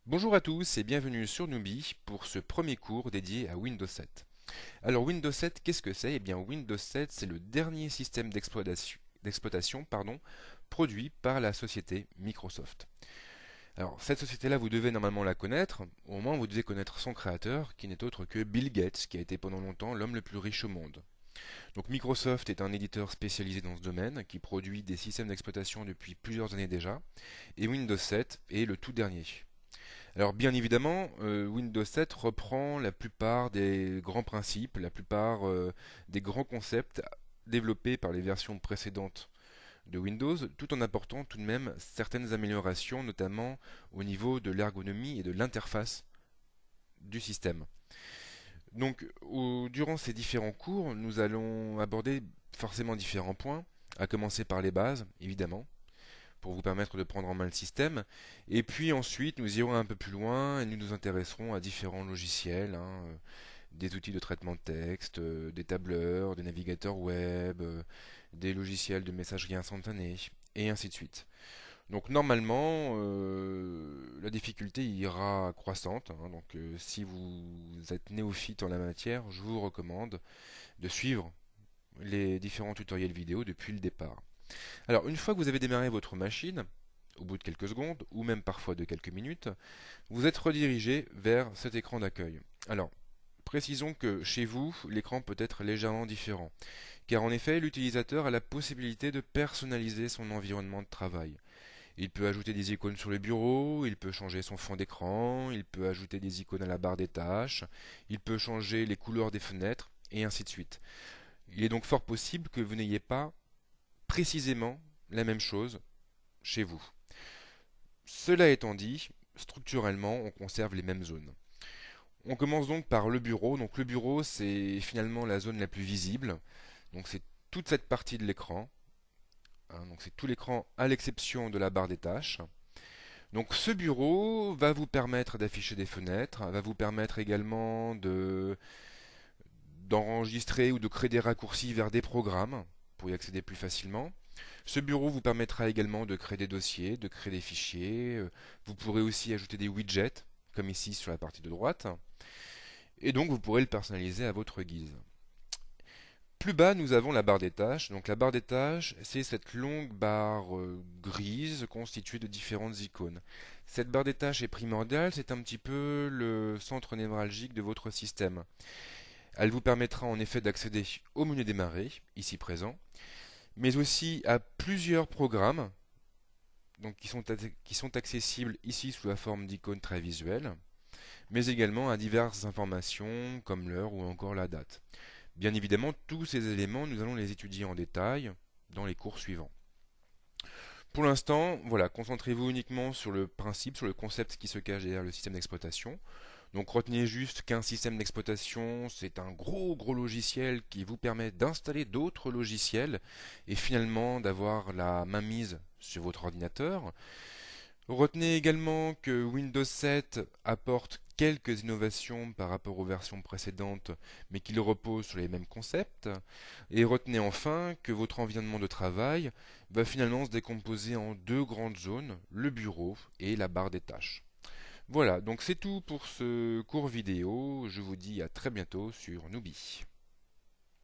Bonjour à tous et bienvenue sur Newbie pour ce premier cours dédié à Windows 7. Alors Windows 7, qu'est-ce que c'est? Eh bien Windows 7, c'est le dernier système d'exploitation, produit par la société Microsoft. Alors cette société-là, vous devez normalement la connaître, au moins vous devez connaître son créateur, qui n'est autre que Bill Gates, qui a été pendant longtemps l'homme le plus riche au monde. Donc Microsoft est un éditeur spécialisé dans ce domaine, qui produit des systèmes d'exploitation depuis plusieurs années déjà, et Windows 7 est le tout dernier. Alors bien évidemment, Windows 7 reprend la plupart des grands principes, la plupart des grands concepts développés par les versions précédentes de Windows, tout en apportant tout de même certaines améliorations, notamment au niveau de l'ergonomie et de l'interface du système. Donc durant ces différents cours, nous allons aborder forcément différents points, à commencer par les bases, évidemment, pour vous permettre de prendre en main le système. Et puis ensuite, nous irons un peu plus loin et nous nous intéresserons à différents logiciels, des outils de traitement de texte, des tableurs, des navigateurs web, des logiciels de messagerie instantanée, et ainsi de suite. Donc normalement, la difficulté ira croissante, donc si vous êtes néophyte en la matière, je vous recommande de suivre les différents tutoriels vidéo depuis le départ. Alors, une fois que vous avez démarré votre machine, au bout de quelques secondes, ou même parfois de quelques minutes, vous êtes redirigé vers cet écran d'accueil. Alors, précisons que chez vous, l'écran peut être légèrement différent, car en effet, l'utilisateur a la possibilité de personnaliser son environnement de travail. Il peut ajouter des icônes sur le bureau, il peut changer son fond d'écran, il peut ajouter des icônes à la barre des tâches, il peut changer les couleurs des fenêtres, et ainsi de suite. Il est donc fort possible que vous n'ayez pas précisément la même chose chez vous. Cela étant dit, structurellement, on conserve les mêmes zones. On commence donc par le bureau. Donc le bureau, c'est finalement la zone la plus visible. Donc c'est toute cette partie de l'écran. Donc c'est tout l'écran à l'exception de la barre des tâches. Donc ce bureau va vous permettre d'afficher des fenêtres, va vous permettre également d'enregistrer ou de créer des raccourcis vers des programmes pour y accéder plus facilement. Ce bureau vous permettra également de créer des dossiers, de créer des fichiers. Vous pourrez aussi ajouter des widgets, comme ici sur la partie de droite. Et donc vous pourrez le personnaliser à votre guise. Plus bas, nous avons la barre des tâches. Donc la barre des tâches, c'est cette longue barre grise constituée de différentes icônes. Cette barre des tâches est primordiale, c'est un petit peu le centre névralgique de votre système. Elle vous permettra en effet d'accéder au menu démarrer, ici présent, mais aussi à plusieurs programmes donc qui sont accessibles ici sous la forme d'icônes très visuelles, mais également à diverses informations comme l'heure ou encore la date. Bien évidemment, tous ces éléments, nous allons les étudier en détail dans les cours suivants. Pour l'instant, voilà, concentrez-vous uniquement sur le principe, sur le concept qui se cache derrière le système d'exploitation. Donc retenez juste qu'un système d'exploitation, c'est un gros logiciel qui vous permet d'installer d'autres logiciels et finalement d'avoir la mainmise sur votre ordinateur. Retenez également que Windows 7 apporte quelques innovations par rapport aux versions précédentes, mais qu'il repose sur les mêmes concepts. Et retenez enfin que votre environnement de travail va finalement se décomposer en deux grandes zones, le bureau et la barre des tâches. Voilà, donc c'est tout pour ce cours vidéo. Je vous dis à très bientôt sur Newbie.